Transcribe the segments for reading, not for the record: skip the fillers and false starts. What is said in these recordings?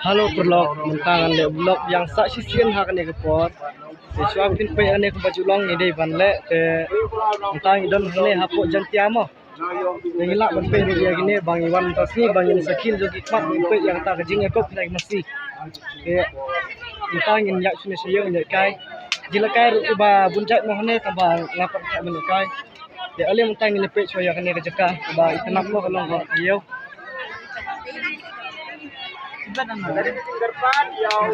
Halo perlok mentangan le blog yang saksi sian hak ne kepot. Sesuai pin pe ane ke baju long ni dei ban le te mentang don ne hapo jantiamo. Ngilak ban pe dia gini bang Iwan tasni bang Iwan sakil jogi mat pe yang tak kejing ekop naik masih. Ke mentang in yak sini siang ne kai. Jila kai ru ba bunjat mohne tambah ngapak tak men kai. Dia ale mentang ni pe soya kene kejaka ba itanap mo kalong ko yo. Dari depan jauh.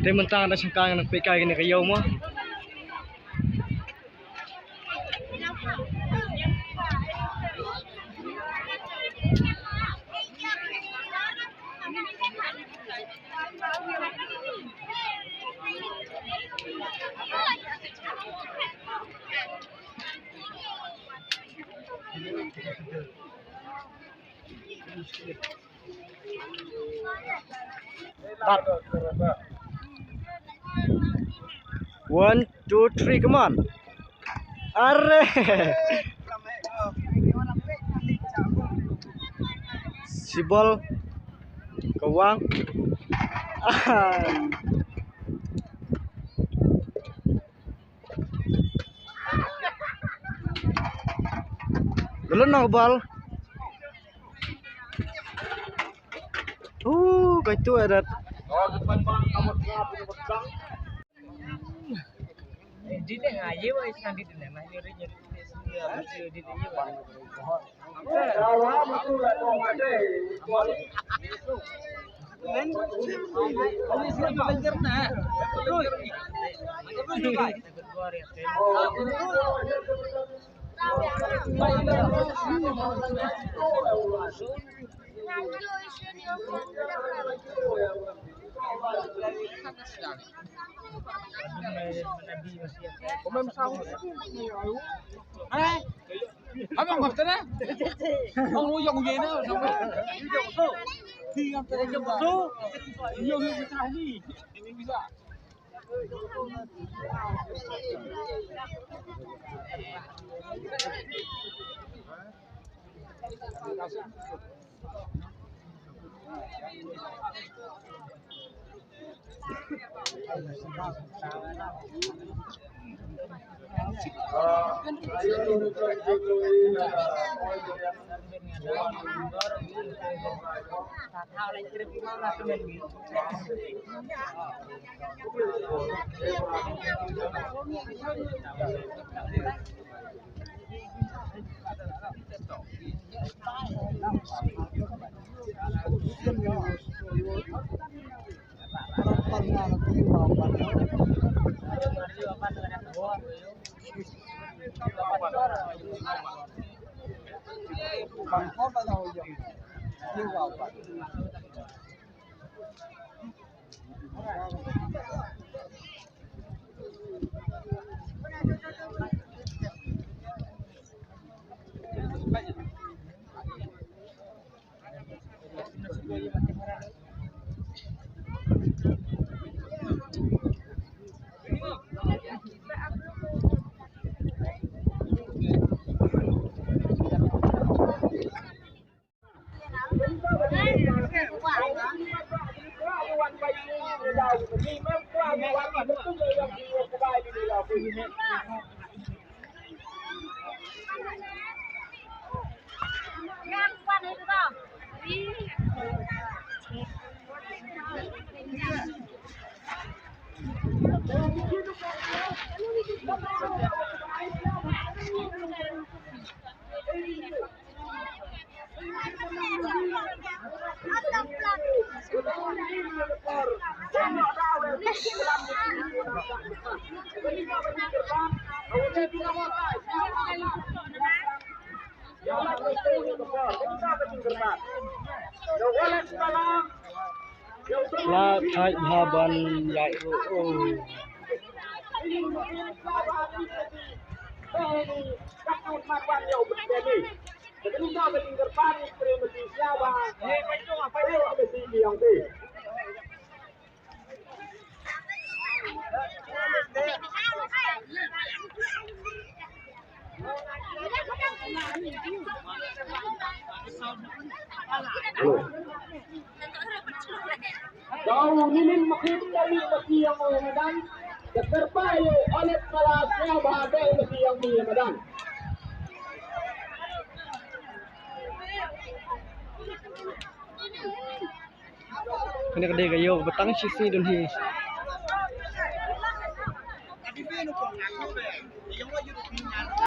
Dia mentang ada sengkang nak pekai kena kayau mah. Start. 1, 2, 3, come on. Are. Sibol kawang. Belum nak bal. Kau itu ada. Di teh aja wah isang di teh mah nyeri di teh wah. Abang ngerti na? Ang uyong yun na. Hindi ang talaga ba? Yung bisa ni. Hindi bisa. La thai bhaban yai ro. Ketika meninggal panik mesti siapa? Apa yang mesti yang tu? Kau nilin makin dari mesti yang medan. Terpayu oleh pelatih bahagia mesti yang medan. Kena kedai kayo batang sisi dun hi.